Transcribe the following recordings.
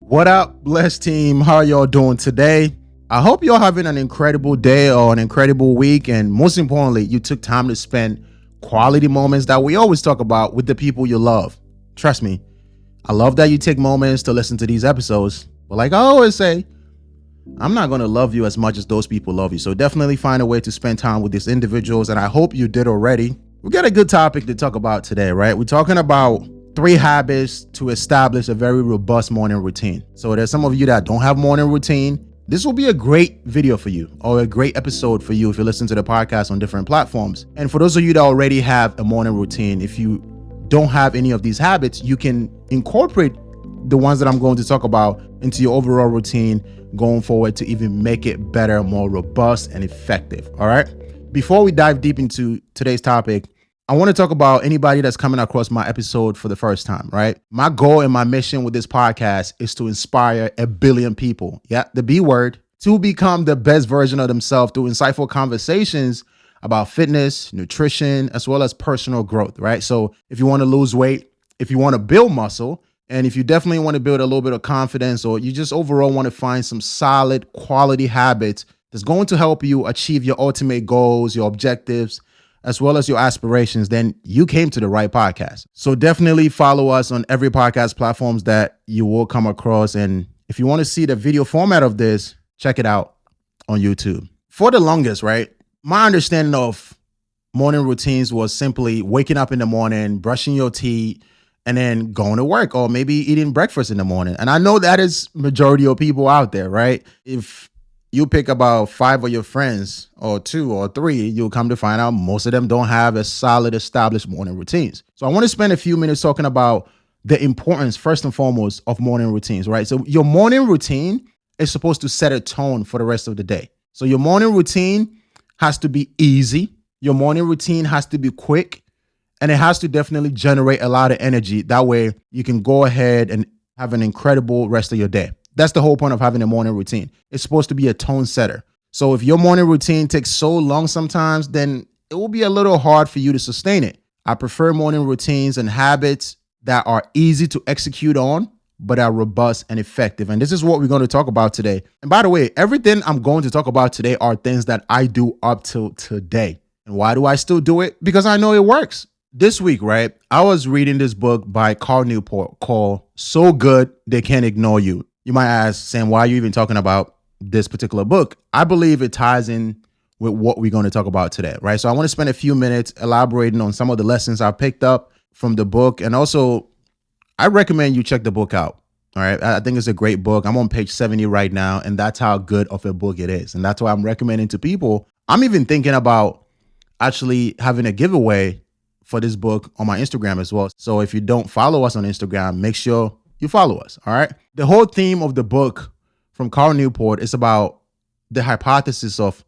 What up, blessed team? How are y'all doing today? I hope you're having an incredible day or an incredible week. And most importantly, you took time to spend quality moments that we always talk about with the people you love. Trust me, I love that you take moments to listen to these episodes. But like I always say, I'm not going to love you as much as those people love you. So definitely find a way to spend time with these individuals. And I hope you did already. We got a good topic to talk about today, right? We're talking about 3 habits to establish a very robust morning routine. So there's some of you that don't have morning routine. This will be a great video for you or a great episode for you if you listen to the podcast on different platforms. And for those of you that already have a morning routine, if you don't have any of these habits, you can incorporate the ones that I'm going to talk about into your overall routine going forward to even make it better, more robust and effective. All right. Before we dive deep into today's topic, I want to talk about anybody that's coming across my episode for the first time, right? My goal and my mission with this podcast is to inspire 1 billion people. Yeah, the B word, to become the best version of themselves through insightful conversations about fitness, nutrition, as well as personal growth, right? So if you want to lose weight, if you want to build muscle, and if you definitely want to build a little bit of confidence, or you just overall want to find some solid quality habits that's going to help you achieve your ultimate goals, your objectives, as well as your aspirations, then you came to the right podcast. So definitely follow us on every podcast platforms that you will come across. And if you want to see the video format of this, check it out on YouTube. For the longest, right, my understanding of morning routines was simply waking up in the morning, brushing your teeth, and then going to work, or maybe eating breakfast in the morning. And I know that is majority of people out there, right? If you pick about 5 of your friends or 2 or 3, you'll come to find out most of them don't have a solid established morning routines. So I want to spend a few minutes talking about the importance, first and foremost, of morning routines, right? So your morning routine is supposed to set a tone for the rest of the day. So your morning routine has to be easy. Your morning routine has to be quick, and it has to definitely generate a lot of energy. That way you can go ahead and have an incredible rest of your day. That's the whole point of having a morning routine. It's supposed to be a tone setter. So if your morning routine takes so long sometimes, then it will be a little hard for you to sustain it. I prefer morning routines and habits that are easy to execute on, but are robust and effective. And this is what we're going to talk about today. And by the way, everything I'm going to talk about today are things that I do up till today. And why do I still do it? Because I know it works. This week, right, I was reading this book by Cal Newport called So Good They Can't Ignore You. You might ask, Sam, why are you even talking about this particular book? I believe it ties in with what we're going to talk about today, right? So I want to spend a few minutes elaborating on some of the lessons I picked up from the book. And also, I recommend you check the book out, all right? I think it's a great book. I'm on page 70 right now, and that's how good of a book it is. And that's why I'm recommending to people. I'm even thinking about actually having a giveaway for this book on my Instagram as well. So if you don't follow us on Instagram, make sure you follow us, all right? The whole theme of the book from Cal Newport is about the hypothesis of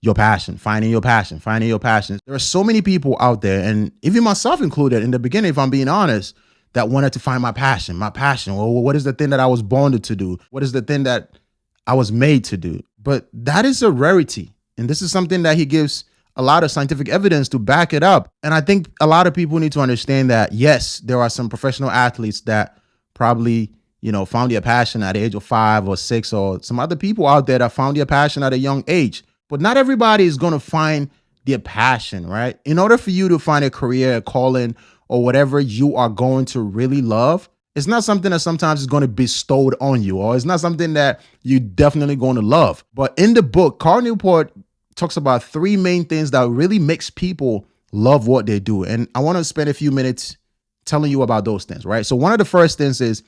your passion, finding your passion. There are so many people out there, and even myself included in the beginning, if I'm being honest, that wanted to find my passion. Well, what is the thing that I was born to do? What is the thing that I was made to do? But that is a rarity. And this is something that he gives a lot of scientific evidence to back it up. And I think a lot of people need to understand that, yes, there are some professional athletes that probably, found their passion at the age of 5 or 6, or some other people out there that found their passion at a young age. But not everybody is going to find their passion, right? In order for you to find a career, a calling, or whatever you are going to really love, it's not something that sometimes is going to be bestowed on you, or it's not something that you're definitely going to love. But in the book, Cal Newport talks about 3 main things that really makes people love what they do. And I want to spend a few minutes telling you about those things, right? So one of the first things is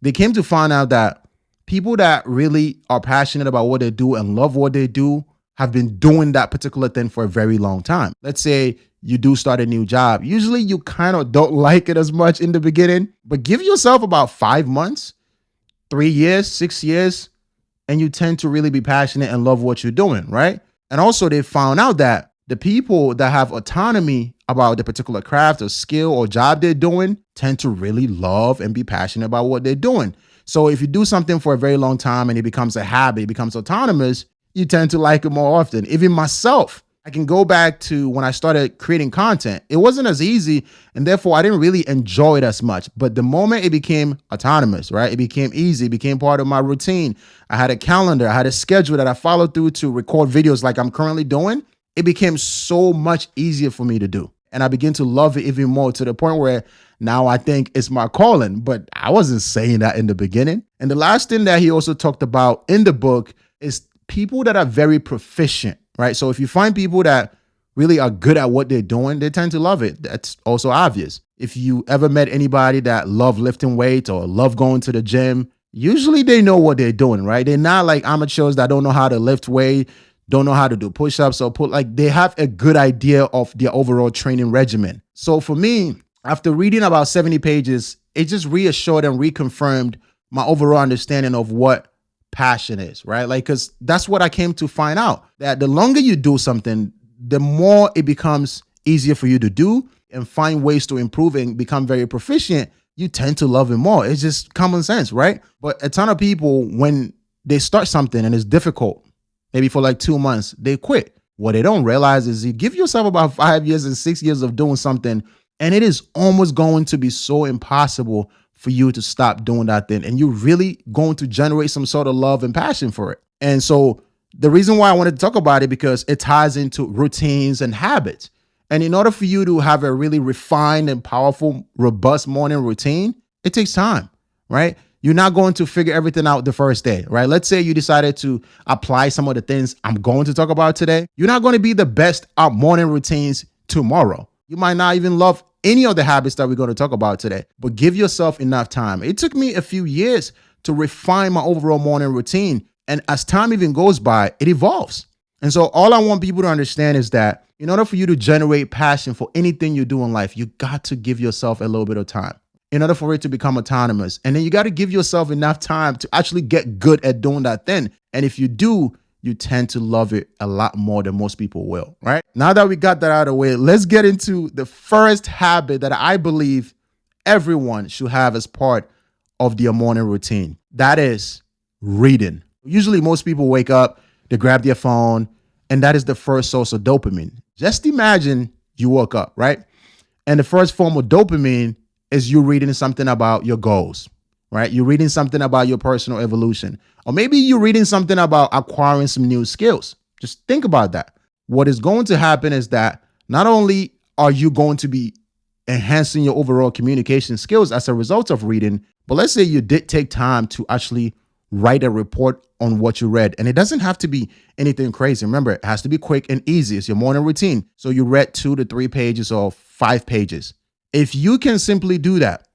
they came to find out that people that really are passionate about what they do and love what they do have been doing that particular thing for a very long time. Let's say you do start a new job. Usually you kind of don't like it as much in the beginning, but give yourself about 5 months, 3 years, 6 years, and you tend to really be passionate and love what you're doing, right? And also they found out that the people that have autonomy about the particular craft or skill or job they're doing tend to really love and be passionate about what they're doing. So if you do something for a very long time and it becomes a habit, it becomes autonomous, you tend to like it more often. Even myself, I can go back to when I started creating content. It wasn't as easy, and therefore I didn't really enjoy it as much. But the moment it became autonomous, right? It became easy, it became part of my routine. I had a calendar, I had a schedule that I followed through to record videos like I'm currently doing. It became so much easier for me to do. And I began to love it even more, to the point where now I think it's my calling. But I wasn't saying that in the beginning. And the last thing that he also talked about in the book is people that are very proficient, right? So if you find people that really are good at what they're doing, they tend to love it. That's also obvious. If you ever met anybody that love lifting weights or love going to the gym, usually they know what they're doing, right? They're not like amateurs that don't know how to lift weight, don't know how to do push-ups or they have a good idea of their overall training regimen. So for me, after reading about 70 pages, it just reassured and reconfirmed my overall understanding of what passion is, right? Like, because that's what I came to find out, that the longer you do something, the more it becomes easier for you to do and find ways to improve and become very proficient. You tend to love it more. It's just common sense, right? But a ton of people, when they start something and it's difficult, maybe for like 2 months, they quit. What they don't realize is you give yourself about 5 years and 6 years of doing something, and it is almost going to be so impossible for you to stop doing that thing. And you're really going to generate some sort of love and passion for it. And so the reason why I wanted to talk about it, because it ties into routines and habits. And in order for you to have a really refined and powerful, robust morning routine, it takes time, right? You're not going to figure everything out the first day, right? Let's say you decided to apply some of the things I'm going to talk about today. You're not going to be the best at morning routines tomorrow. You might not even love any of the habits that we're going to talk about today, but give yourself enough time. It took me a few years to refine my overall morning routine. And as time even goes by, it evolves. And so all I want people to understand is that in order for you to generate passion for anything you do in life, you got to give yourself a little bit of time in order for it to become autonomous. And then you got to give yourself enough time to actually get good at doing that thing. And if you do, you tend to love it a lot more than most people will, right? Now that we got that out of the way, let's get into the first habit that I believe everyone should have as part of their morning routine. That is reading. Usually most people wake up, they grab their phone, and that is the first source of dopamine. Just imagine you woke up, right? And the first form of dopamine is you reading something about your goals, right? You're reading something about your personal evolution. Or maybe you're reading something about acquiring some new skills. Just think about that. What is going to happen is that not only are you going to be enhancing your overall communication skills as a result of reading, but let's say you did take time to actually write a report on what you read. And it doesn't have to be anything crazy. Remember, it has to be quick and easy. It's your morning routine. So you read 2 to 3 pages or 5 pages. If you can simply do that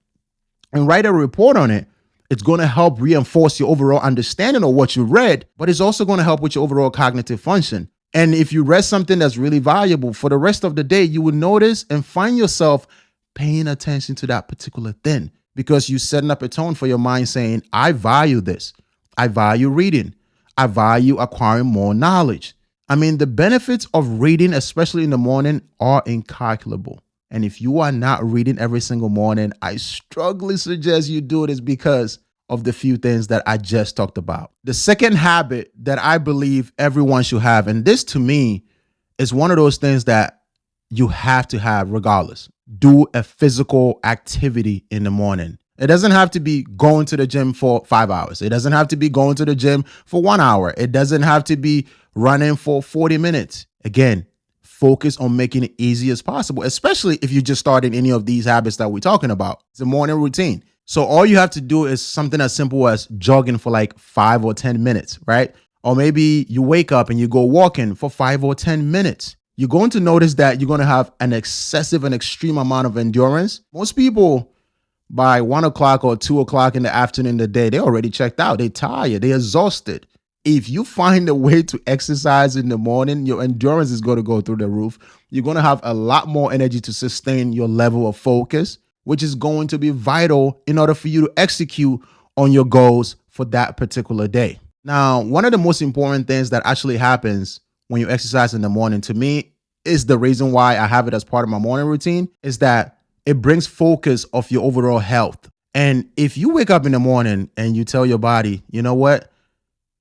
and write a report on it, it's going to help reinforce your overall understanding of what you read, but it's also going to help with your overall cognitive function. And if you read something that's really valuable for the rest of the day, you will notice and find yourself paying attention to that particular thing because you're setting up a tone for your mind saying, I value this. I value reading. I value acquiring more knowledge. I mean, the benefits of reading, especially in the morning, are incalculable. And if you are not reading every single morning, I strongly suggest you do this because of the few things that I just talked about. The second habit that I believe everyone should have, and this to me is one of those things that you have to have regardless. Do a physical activity in the morning. It doesn't have to be going to the gym for 5 hours. It doesn't have to be going to the gym for 1 hour. It doesn't have to be running for 40 minutes. Again, focus on making it easy as possible, especially if you just started any of these habits that we're talking about. It's a morning routine. So all you have to do is something as simple as jogging for like 5 or 10 minutes, right? Or maybe you wake up and you go walking for 5 or 10 minutes. You're going to notice that you're going to have an excessive and extreme amount of endurance. Most people by 1 o'clock or 2 o'clock in the afternoon of the day, they're already checked out. They're tired. They're exhausted. If you find a way to exercise in the morning, your endurance is going to go through the roof. You're going to have a lot more energy to sustain your level of focus, which is going to be vital in order for you to execute on your goals for that particular day. Now, one of the most important things that actually happens when you exercise in the morning, to me, is the reason why I have it as part of my morning routine, is that it brings focus of your overall health. And if you wake up in the morning and you tell your body, you know what?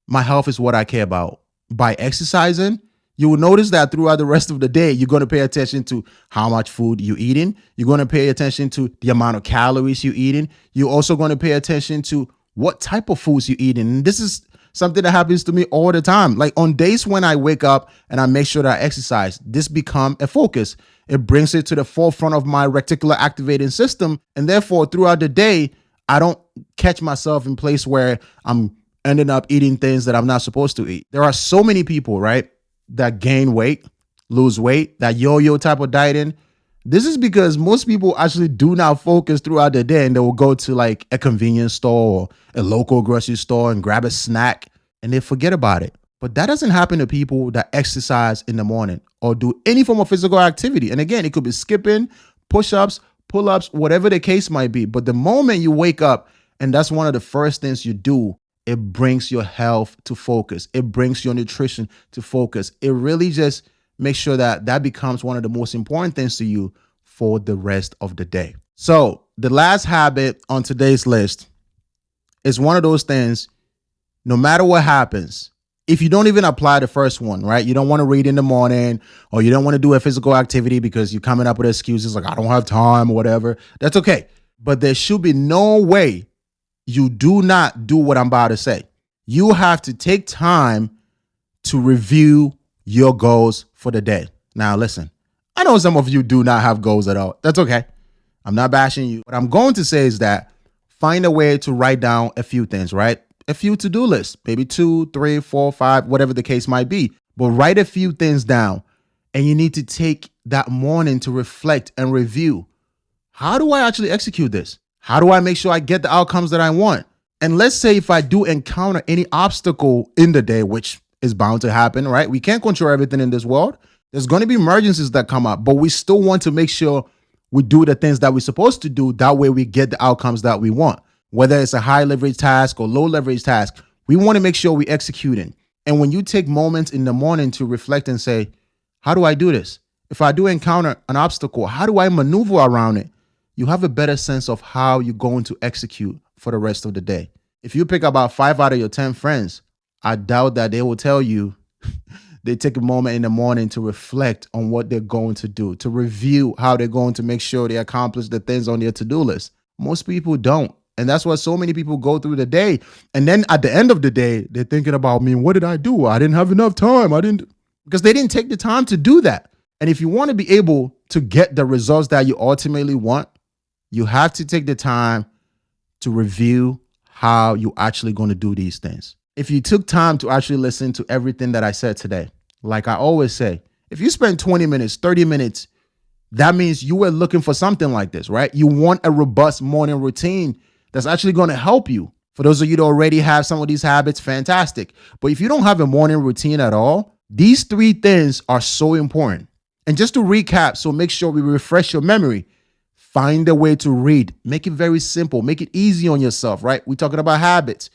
My health is what I care about. By exercising, You will notice that throughout the rest of the day, you're going to pay attention to how much food you're eating. You're going to pay attention to the amount of calories you're eating. You're also going to pay attention to what type of foods you're eating. And this is something that happens to me all the time. Like on days when I wake up and I make sure that I exercise, this become a focus. It brings it to the forefront of my reticular activating system. And therefore, throughout the day, I don't catch myself in place where I'm ending up eating things that I'm not supposed to eat. There are so many people, right, that gain weight, lose weight, that yo-yo type of dieting. This is because most people actually do not focus throughout the day, and they will go to like a convenience store or a local grocery store and grab a snack and they forget about it. But that doesn't happen to people that exercise in the morning or do any form of physical activity. And again, it could be skipping, push-ups, pull-ups, whatever the case might be. But the moment you wake up and that's one of the first things you do, it brings your health to focus. It brings your nutrition to focus. It really just makes sure that that becomes one of the most important things to you for the rest of the day. So the last habit on today's list is one of those things, no matter what happens, if you don't even apply the first one, right? You don't want to read in the morning, or you don't want to do a physical activity because you're coming up with excuses like, I don't have time or whatever. That's okay. But there should be no way you do not do what I'm about to say. You have to take time to review your goals for the day. Now, listen, I know some of you do not have goals at all. That's okay. I'm not bashing you. What I'm going to say is that find a way to write down a few things, right? A few to-do lists, maybe 2, 3, 4, 5, whatever the case might be. But write a few things down, and you need to take that morning to reflect and review. How do I actually execute this? How do I make sure I get the outcomes that I want? And let's say if I do encounter any obstacle in the day, which is bound to happen, right? We can't control everything in this world. There's going to be emergencies that come up, but we still want to make sure we do the things that we're supposed to do. That way we get the outcomes that we want. Whether it's a high leverage task or low leverage task, we want to make sure we're executing. And when you take moments in the morning to reflect and say, how do I do this? If I do encounter an obstacle, how do I maneuver around it? You have a better sense of how you're going to execute for the rest of the day. If you pick about 5 out of your 10 friends, I doubt that they will tell you they take a moment in the morning to reflect on what they're going to do, to review how they're going to make sure they accomplish the things on their to-do list. Most people don't. And that's why so many people go through the day. And then at the end of the day, they're thinking about, me, what did I do? I didn't have enough time. Because they didn't take the time to do that. And if you want to be able to get the results that you ultimately want, you have to take the time to review how you're actually going to do these things. If you took time to actually listen to everything that I said today, like I always say, if you spend 20 minutes, 30 minutes, that means you were looking for something like this, right? You want a robust morning routine that's actually going to help you. For those of you that already have some of these habits, fantastic. But if you don't have a morning routine at all, these 3 things are so important. And just to recap, so make sure we refresh your memory. Find a way to read. Make it very simple. Make it easy on yourself, right? We're talking about habits.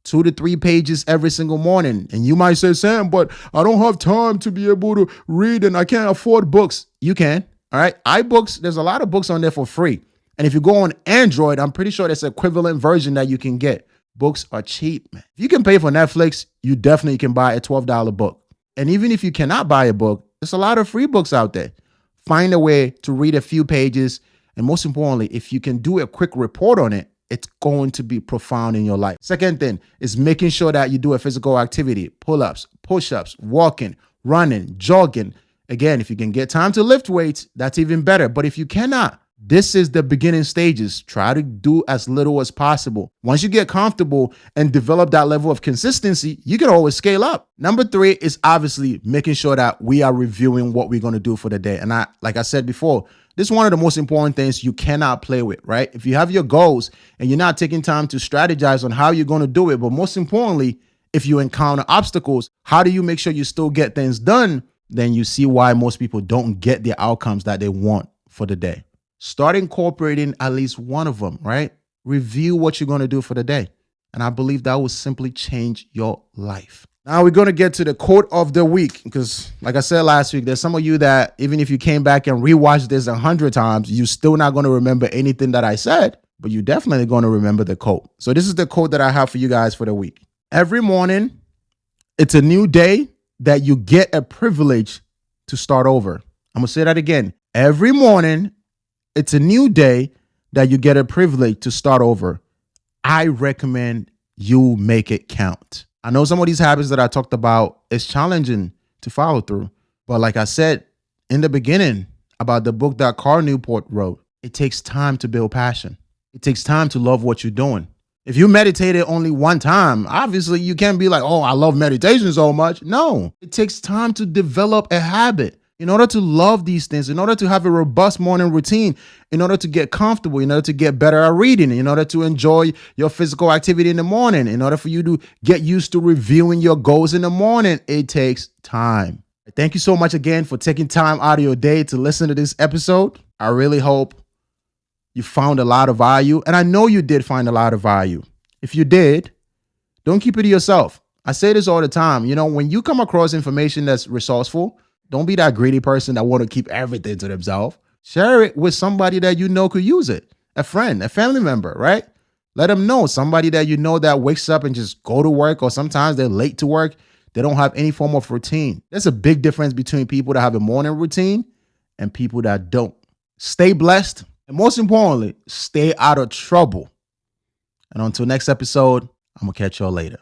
2 to 3 pages every single morning. And you might say, Sam, but I don't have time to be able to read and I can't afford books. You can. All right. iBooks, there's a lot of books on there for free. And if you go on Android, I'm pretty sure there's an equivalent version that you can get. Books are cheap, man. If you can pay for Netflix, you definitely can buy a $12 book. And even if you cannot buy a book, there's a lot of free books out there. Find a way to read a few pages. And most importantly, if you can do a quick report on it, it's going to be profound in your life. Second thing is making sure that you do a physical activity, pull-ups, push-ups, walking, running, jogging. Again, if you can get time to lift weights, that's even better. But if you cannot, this is the beginning stages. Try to do as little as possible. Once you get comfortable and develop that level of consistency, you can always scale up. Number 3 is obviously making sure that we are reviewing what we're going to do for the day. And like I said before, this is one of the most important things you cannot play with, right? If you have your goals and you're not taking time to strategize on how you're going to do it, but most importantly, if you encounter obstacles, how do you make sure you still get things done? Then you see why most people don't get the outcomes that they want for the day. Start incorporating at least one of them, right? Review what you're going to do for the day. And I believe that will simply change your life. Now we're going to get to the quote of the week because like I said last week, there's some of you that even if you came back and rewatched this 100 times, you're still not going to remember anything that I said, but you're definitely going to remember the quote. So this is the quote that I have for you guys for the week. Every morning, it's a new day that you get a privilege to start over. I'm going to say that again. Every morning, it's a new day that you get a privilege to start over. I recommend you make it count. I know some of these habits that I talked about is challenging to follow through. But like I said in the beginning about the book that Carl Newport wrote, it takes time to build passion. It takes time to love what you're doing. If you meditated only one time, obviously you can't be like, oh, I love meditation so much. No, it takes time to develop a habit. In order to love these things, in order to have a robust morning routine, in order to get comfortable, in order to get better at reading, in order to enjoy your physical activity in the morning, in order for you to get used to reviewing your goals in the morning, it takes time. Thank you so much again for taking time out of your day to listen to this episode. I really hope you found a lot of value, and I know you did find a lot of value. If you did, don't keep it to yourself. I say this all the time. When you come across information that's resourceful, don't be that greedy person that want to keep everything to themselves. Share it with somebody that you know could use it. A friend, a family member, right? Let them know. Somebody that you know that wakes up and just go to work, or sometimes they're late to work. They don't have any form of routine. There's a big difference between people that have a morning routine and people that don't. Stay blessed. And most importantly, stay out of trouble. And until next episode, I'm going to catch y'all later.